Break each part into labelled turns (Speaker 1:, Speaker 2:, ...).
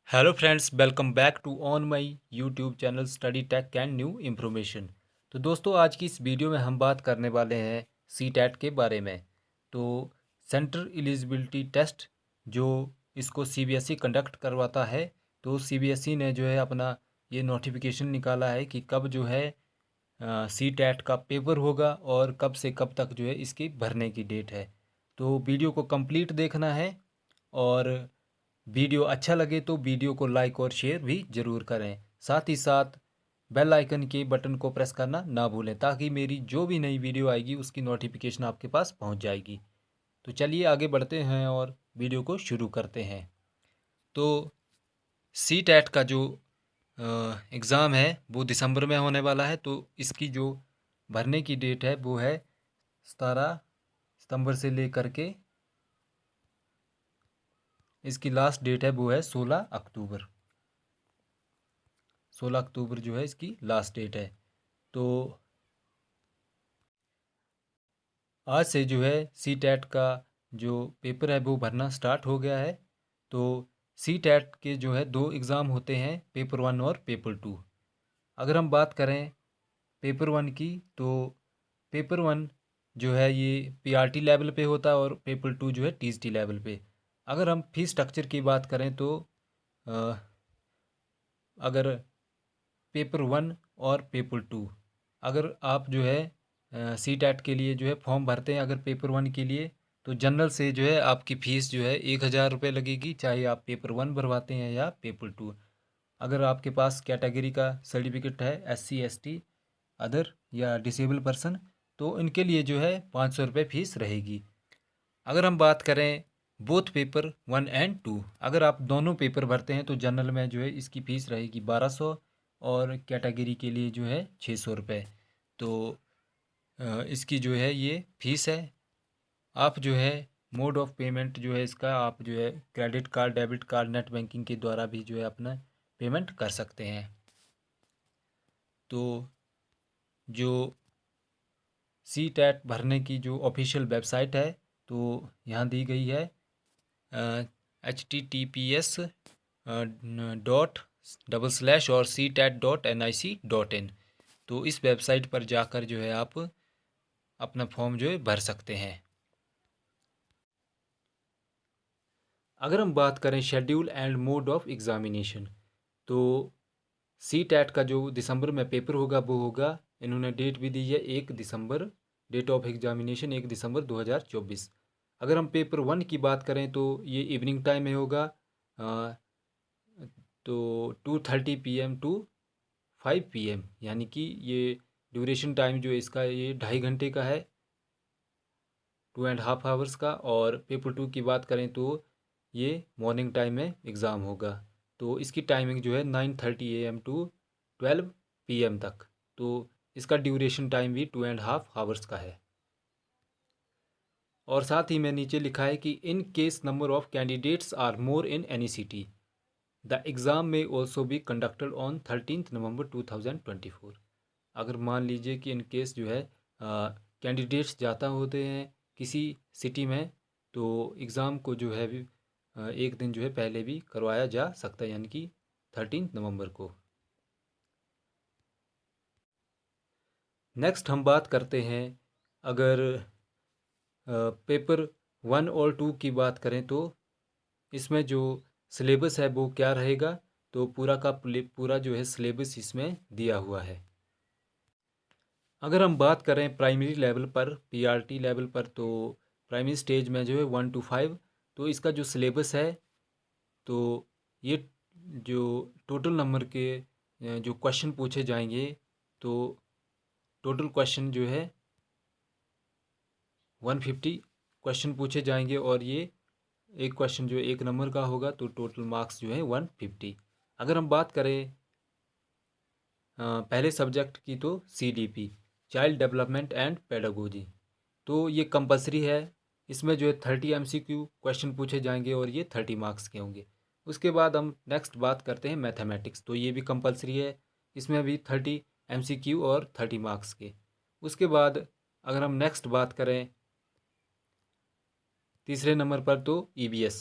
Speaker 1: Hello friends, welcome back to on my YouTube channel study tech and new information. तो दोस्तों, आज की इस वीडियो में हम बात करने वाले हैं सी टैट के बारे में। तो सेंट्रल एलिजिबिलिटी टेस्ट जो इसको सीबीएसई कंडक्ट करवाता है, तो सीबीएसई ने जो है अपना ये नोटिफिकेशन निकाला है कि कब जो है सी टैट का पेपर होगा और कब से कब तक जो है इसकी भरने की डेट है। तो वीडियो को कंप्लीट देखना है, और वीडियो अच्छा लगे तो वीडियो को लाइक और शेयर भी ज़रूर करें। साथ ही साथ बेल आइकन के बटन को प्रेस करना ना भूलें, ताकि मेरी जो भी नई वीडियो आएगी उसकी नोटिफिकेशन आपके पास पहुंच जाएगी। तो चलिए आगे बढ़ते हैं और वीडियो को शुरू करते हैं। तो सी टैट का जो एग्ज़ाम है वो दिसंबर में होने वाला है। तो इसकी जो भरने की डेट है वो है 17 सितंबर से लेकर के इसकी लास्ट डेट है वो है 16 अक्टूबर। 16 अक्टूबर जो है इसकी लास्ट डेट है। तो आज से जो है सी टैट का जो पेपर है वो भरना स्टार्ट हो गया है। तो सी टैट के जो है दो एग्ज़ाम होते हैं, पेपर वन और पेपर टू। अगर हम बात करें पेपर वन की, तो पेपर वन जो है ये पीआरटी लेवल पे होता है और पेपर टू जो है टीएसटी लेवल पे। अगर हम फीस स्ट्रक्चर की बात करें तो अ, अगर पेपर वन और पेपर टू, अगर आप जो है सी टैट के लिए जो है फॉर्म भरते हैं अगर पेपर वन के लिए, तो जनरल से जो है आपकी फ़ीस जो है 1,000 रुपये लगेगी, चाहे आप पेपर वन भरवाते हैं या पेपर टू। अगर आपके पास कैटेगरी का सर्टिफिकेट है, SC ST अदर या डिसेबल पर्सन, तो इनके लिए जो है 500 रुपये फ़ीस रहेगी। अगर हम बात करें both paper one and two, अगर आप दोनों पेपर भरते हैं तो जनरल में जो है इसकी फ़ीस रहेगी 1200, और कैटेगरी के लिए जो है 600 रुपये। तो इसकी जो है ये फ़ीस है। आप जो है मोड ऑफ पेमेंट जो है इसका, आप जो है credit card, debit card, net banking के द्वारा भी जो है अपना पेमेंट कर सकते हैं। तो जो सी टैट भरने की जो ऑफिशियल वेबसाइट है, तो यहाँ दी गई है HTTPS डबल स्लैश और CTAT.nic.in। तो इस वेबसाइट पर जाकर जो है आप अपना फॉर्म जो है भर सकते हैं। अगर हम बात करें schedule and mode of examination, तो सी टैट का जो दिसंबर में पेपर होगा वो होगा, इन्होंने डेट भी दी है 1 दिसंबर, डेट ऑफ एग्ज़ामिनेशन 1 दिसंबर 2024। अगर हम पेपर वन की बात करें तो ये इवनिंग टाइम में होगा, अ, तो 2:30 PM टू 5 PM, यानी कि ये ड्यूरेशन टाइम जो है इसका ये 2.5 घंटे का है, 2.5 आवर्स का। और पेपर टू की बात करें तो ये मॉर्निंग टाइम में एग्ज़ाम होगा। तो इसकी टाइमिंग जो है 9:30 AM टू 12 PM तक। तो इसका ड्यूरेशन टाइम भी 2.5 आवर्स का है। और साथ ही में नीचे लिखा है कि in case number of candidates are more in any city, the exam में also be conducted on 13 November 2024। अगर मान लीजिए कि इन केस जो है कैंडिडेट्स ज़्यादा होते हैं किसी सिटी में, तो एग्ज़ाम को जो है भी एक दिन जो है पहले भी करवाया जा सकता है, यानी कि 13 नवंबर को। नेक्स्ट हम बात करते हैं, अगर पेपर वन और टू की बात करें तो इसमें जो सिलेबस है वो क्या रहेगा। तो पूरा का पूरा जो है सिलेबस इसमें दिया हुआ है। अगर हम बात करें प्राइमरी लेवल पर, पीआरटी लेवल पर, तो प्राइमरी स्टेज में जो है 1 to 5, तो इसका जो सिलेबस है, तो ये जो टोटल नंबर के जो क्वेश्चन पूछे जाएंगे, तो टोटल क्वेश्चन जो है 150 क्वेश्चन पूछे जाएंगे, और ये एक क्वेश्चन जो 1 नंबर का होगा, तो टोटल मार्क्स जो है 150। अगर हम बात करें पहले सब्जेक्ट की, तो CDP, child development and pedagogy, तो ये कंपलसरी है। इसमें जो है 30 MCQ क्वेश्चन पूछे जाएंगे और ये 30 मार्क्स के होंगे। उसके बाद हम नेक्स्ट बात करते हैं मैथमेटिक्स, तो ये भी कंपलसरी है, इसमें भी 30 MCQ और 30 मार्क्स के। उसके बाद अगर हम नेक्स्ट बात करें तीसरे नंबर पर, तो EVS,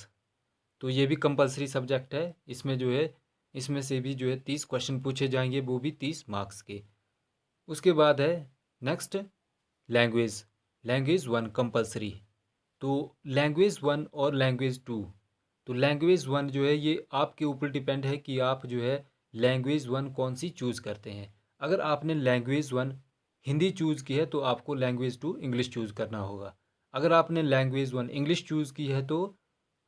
Speaker 1: तो ये भी कंपलसरी सब्जेक्ट है। इसमें जो है, इसमें से भी जो है 30 क्वेश्चन पूछे जाएंगे, वो भी 30 मार्क्स के। उसके बाद है नेक्स्ट लैंग्वेज, लैंग्वेज 1 कंपलसरी। तो लैंग्वेज 1 और लैंग्वेज 2, तो लैंग्वेज 1 जो है ये आपके ऊपर डिपेंड है कि आप जो है लैंग्वेज 1 कौन सी चूज़ करते हैं। अगर आपने लैंग्वेज 1 हिंदी चूज़ की है तो आपको लैंग्वेज 2 इंग्लिश चूज़ करना होगा। अगर आपने लैंग्वेज 1 इंग्लिश चूज़ की है तो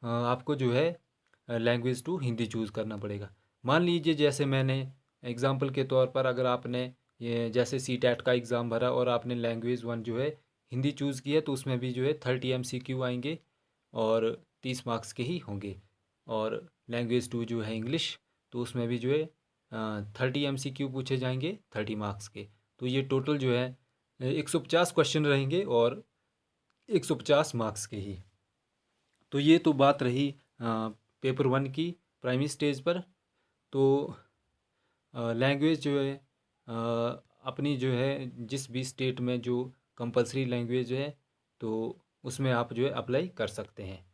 Speaker 1: आपको जो है लैंग्वेज 2 हिंदी चूज़ करना पड़ेगा। मान लीजिए जैसे मैंने एग्ज़ाम्पल के तौर पर, अगर आपने ये जैसे सी टेट का एग्ज़ाम भरा और आपने लैंग्वेज 1 जो है हिंदी चूज़ की है, तो उसमें भी जो है 30 MCQ आएंगे और 30 मार्क्स के ही होंगे। और लैंग्वेज 2 जो है इंग्लिश, तो उसमें भी जो है 30 MCQ पूछे जाएंगे 30 मार्क्स के। तो ये टोटल जो है 150 क्वेश्चन रहेंगे और 150 मार्क्स के ही। तो ये तो बात रही पेपर 1 की प्राइमरी स्टेज पर। तो लैंग्वेज जो है अपनी जो है जिस भी स्टेट में जो कंपलसरी लैंग्वेज है, तो उसमें आप जो है अप्लाई कर सकते हैं।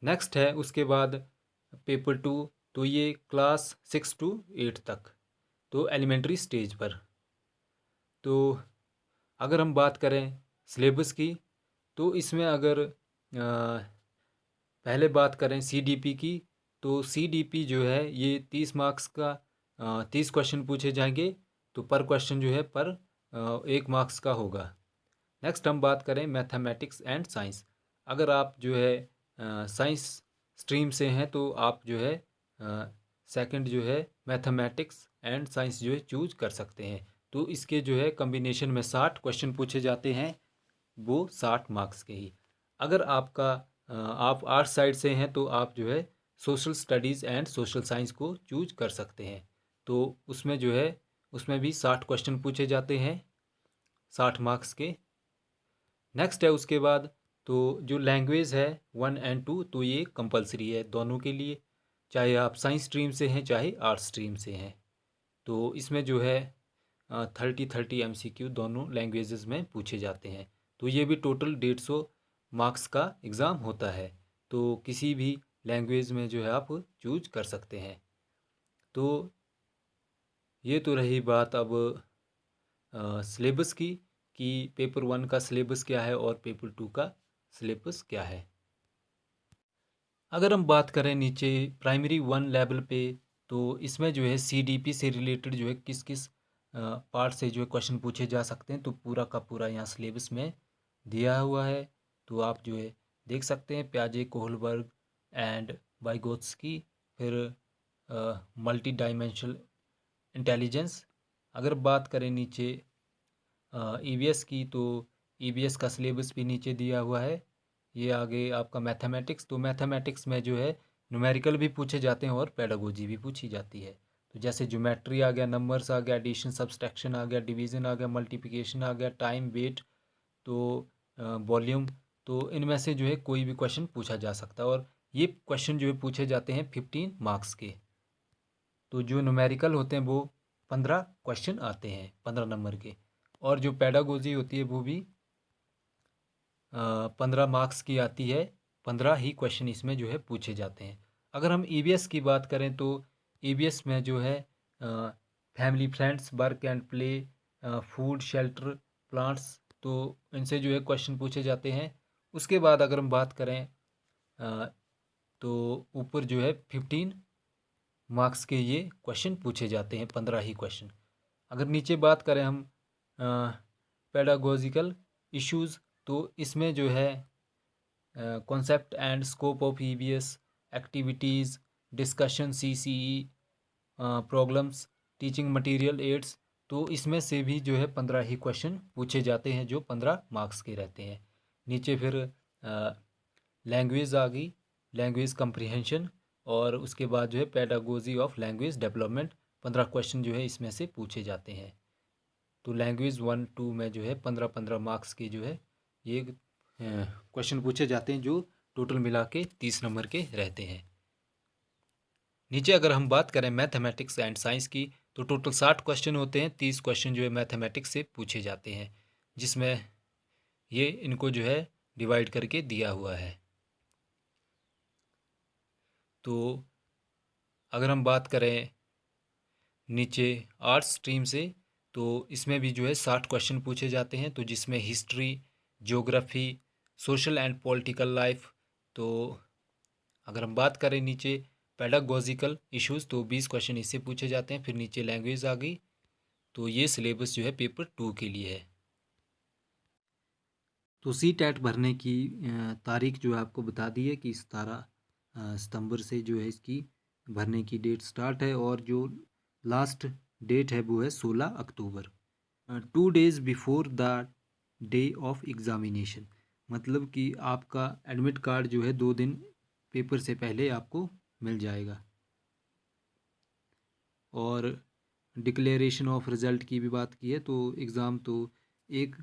Speaker 1: नेक्स्ट है उसके बाद पेपर 2, तो ये क्लास 6 to 8 तक, तो एलिमेंट्री स्टेज पर। तो अगर हम बात करें सिलेबस की, तो इसमें अगर पहले बात करें CDP की, तो CDP जो है ये 30 मार्क्स का 30 क्वेश्चन पूछे जाएंगे, तो पर क्वेश्चन जो है पर 1 मार्क्स का होगा। नेक्स्ट हम बात करें मैथमेटिक्स एंड साइंस। अगर आप जो है साइंस स्ट्रीम से हैं तो आप जो है सेकंड जो है मैथमेटिक्स एंड साइंस जो है चूज कर सकते हैं। तो इसके जो है कम्बिनेशन में 60 क्वेश्चन पूछे जाते हैं, वो 60 मार्क्स के ही। अगर आपका आप आर्ट साइड से हैं तो आप जो है social studies and social science को चूज कर सकते हैं। तो उसमें जो है उसमें भी 60 क्वेश्चन पूछे जाते हैं 60 मार्क्स के। नेक्स्ट है उसके बाद, तो जो लैंग्वेज है 1 and 2, तो ये कंपलसरी है दोनों के लिए, चाहे आप साइंस स्ट्रीम से हैं चाहे आर्ट स्ट्रीम से हैं। तो इसमें जो है 30 MCQ दोनों लैंग्वेजेस में पूछे जाते हैं। तो ये भी टोटल 150 मार्क्स का एग्ज़ाम होता है। तो किसी भी लैंग्वेज में जो है आप चूज कर सकते हैं। तो ये तो रही बात अब सिलेबस की, कि पेपर 1 का सिलेबस क्या है और पेपर 2 का सिलेबस क्या है। अगर हम बात करें नीचे प्राइमरी 1 लेवल पे, तो इसमें जो है CDP से रिलेटेड जो है किस किस पार्ट से जो है क्वेश्चन पूछे जा सकते हैं, तो पूरा का पूरा यहाँ सिलेबस में दिया हुआ है। तो आप जो है देख सकते हैं पियाजे, कोहलबर्ग एंड वाइगोत्स्की, फिर मल्टी डायमेंशनल इंटेलिजेंस। अगर बात करें नीचे EVS की, तो EVS का सिलेबस भी नीचे दिया हुआ है। ये आगे आपका मैथमेटिक्स, तो मैथमेटिक्स में जो है न्यूमेरिकल भी पूछे जाते हैं और पेडागोजी भी पूछी जाती है। तो जैसे ज्योमेट्री आ गया, नंबर्स आ गया, एडिशन सब्सट्रैक्शन आ गया, डिवीज़न आ गया, मल्टीप्लिकेशन आ गया, टाइम, वेट, तो वॉल्यूम, तो इनमें से जो है कोई भी क्वेश्चन पूछा जा सकता है। और ये क्वेश्चन जो है पूछे जाते हैं 15 मार्क्स के। तो जो न्यूमेरिकल होते हैं वो 15 क्वेश्चन आते हैं 15 नंबर के। और जो पेडागोजी होती है वो भी 15 मार्क्स की आती है, 15 ही क्वेश्चन इसमें जो है पूछे जाते हैं। अगर हम EVS की बात करें, तो EVS में जो है family, friends, work and play, food, shelter, plants, तो इनसे जो है क्वेश्चन पूछे जाते हैं। उसके बाद अगर हम बात करें तो ऊपर जो है 15 मार्क्स के ये क्वेश्चन पूछे जाते हैं, 15 ही क्वेश्चन। अगर नीचे बात करें हम पेडागोजिकल इश्यूज़, तो इसमें जो है concept and scope of EVS, activities, discussion, CCE, problems, teaching material aids, तो इसमें से भी जो है 15 ही क्वेश्चन पूछे जाते हैं जो 15 मार्क्स के रहते हैं। नीचे फिर लैंग्वेज आ गई, लैंग्वेज कम्प्रीहेंशन, और उसके बाद जो है pedagogy of language development, 15 question जो है इसमें से पूछे जाते हैं। तो लैंग्वेज 1 2 में जो है 15 मार्क्स के जो है ये क्वेश्चन पूछे जाते हैं, जो टोटल मिला के 30 नंबर के रहते हैं। नीचे अगर हम बात करें मैथमेटिक्स एंड साइंस की, तो टोटल 60 क्वेश्चन होते हैं, 30 क्वेश्चन जो है मैथमेटिक्स से पूछे जाते हैं, जिसमें ये इनको जो है डिवाइड करके दिया हुआ है। तो अगर हम बात करें नीचे आर्ट्स स्ट्रीम से, तो इसमें भी जो है 60 क्वेश्चन पूछे जाते हैं, तो जिसमें history, geography, social and political life. तो अगर हम बात करें नीचे पेडागोजिकल इश्यूज़, तो 20 क्वेश्चन इससे पूछे जाते हैं। फिर नीचे लैंग्वेज आ गई। तो ये सिलेबस जो है पेपर 2 के लिए है। तो सी टेट भरने की तारीख जो है आपको बता दी है कि 17 सितंबर से जो है इसकी भरने की डेट स्टार्ट है, और जो लास्ट डेट है वो है 16 अक्टूबर, 2 days before the day of examination. मतलब कि आपका एडमिट कार्ड जो है 2 दिन पेपर से पहले आपको मिल जाएगा। और डिक्लेरेशन ऑफ रिज़ल्ट की भी बात की है, तो एग्ज़ाम तो 1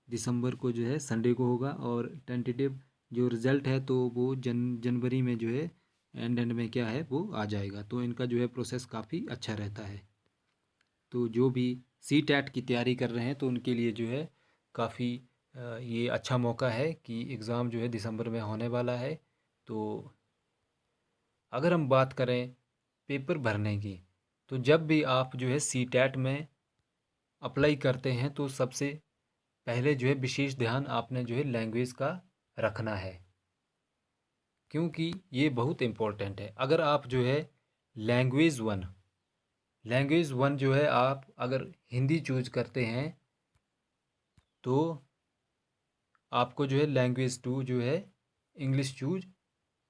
Speaker 1: दिसंबर को जो है संडे को होगा, और टेंटेटिव जो रिज़ल्ट है तो वो जनवरी में जो है एंड में क्या है वो आ जाएगा। तो इनका जो है प्रोसेस काफ़ी अच्छा रहता है। तो जो भी सी टेट की तैयारी कर रहे हैं तो उनके लिए जो है काफ़ी ये अच्छा मौका है कि एग्ज़ाम जो है दिसंबर में होने वाला है। तो अगर हम बात करें पेपर भरने की, तो जब भी आप जो है सी टेट में अप्लाई करते हैं तो सबसे पहले जो है विशेष ध्यान आपने जो है लैंग्वेज का रखना है, क्योंकि ये बहुत इम्पोर्टेंट है। अगर आप जो है लैंग्वेज वन जो है आप अगर हिंदी चूज करते हैं, तो आपको जो है लैंग्वेज 2 जो है इंग्लिश चूज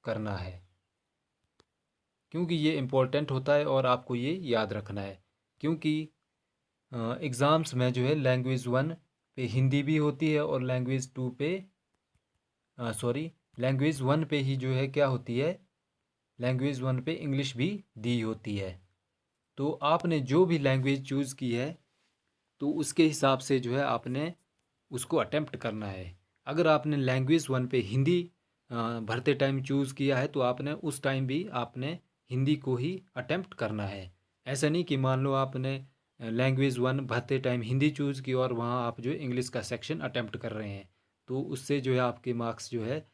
Speaker 1: करना है, क्योंकि ये इम्पोर्टेंट होता है और आपको ये याद रखना है। क्योंकि एग्ज़ाम्स में जो है लैंग्वेज 1 पे हिंदी भी होती है, और लैंग्वेज 1 पे ही जो है क्या होती है, लैंग्वेज 1 पे इंग्लिश भी दी होती है। तो आपने जो भी लैंग्वेज चूज़ की है तो उसके हिसाब से जो है आपने उसको अटेम्प्ट करना है। अगर आपने लैंग्वेज 1 पे हिंदी भरते टाइम चूज़ किया है तो आपने उस टाइम भी आपने हिंदी को ही अटेम्प्ट करना है। ऐसा नहीं कि मान लो आपने लैंग्वेज 1 भरते टाइम हिंदी चूज़ की और वहाँ आप जो इंग्लिश का सेक्शन अटेम्प्ट कर रहे हैं, तो उससे जो है आपके मार्क्स जो है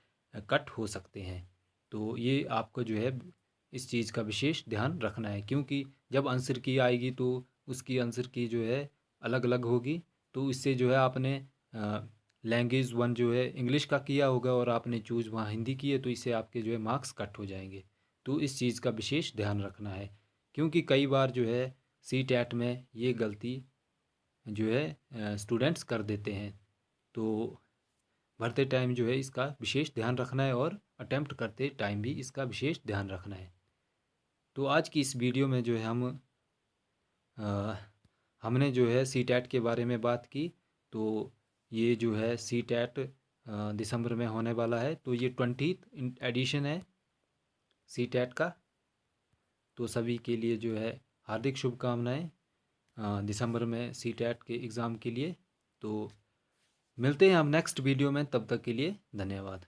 Speaker 1: कट हो सकते हैं। तो ये आपको जो है इस चीज़ का विशेष ध्यान रखना है, क्योंकि जब आंसर की आएगी तो उसकी आंसर की जो है अलग अलग होगी। तो इससे जो है आपने लैंग्वेज 1 जो है इंग्लिश का किया होगा और आपने चूज़ वहाँ हिंदी की है, तो इससे आपके जो है मार्क्स कट हो जाएंगे। तो इस चीज़ का विशेष ध्यान रखना है, क्योंकि कई बार जो है सी टेट में ये गलती जो है स्टूडेंट्स कर देते हैं। तो भरते टाइम जो है इसका विशेष ध्यान रखना है, और अटेम्प्ट करते टाइम भी इसका विशेष ध्यान रखना है। तो आज की इस वीडियो में जो है हमने जो है सी टेट के बारे में बात की। तो ये जो है सी टेट दिसंबर में होने वाला है, तो ये 20th एडिशन है सी टेट का। तो सभी के लिए जो है हार्दिक शुभकामनाएं दिसंबर में सी टेट के एग्ज़ाम के लिए। तो मिलते हैं हम नेक्स्ट वीडियो में, तब तक के लिए धन्यवाद।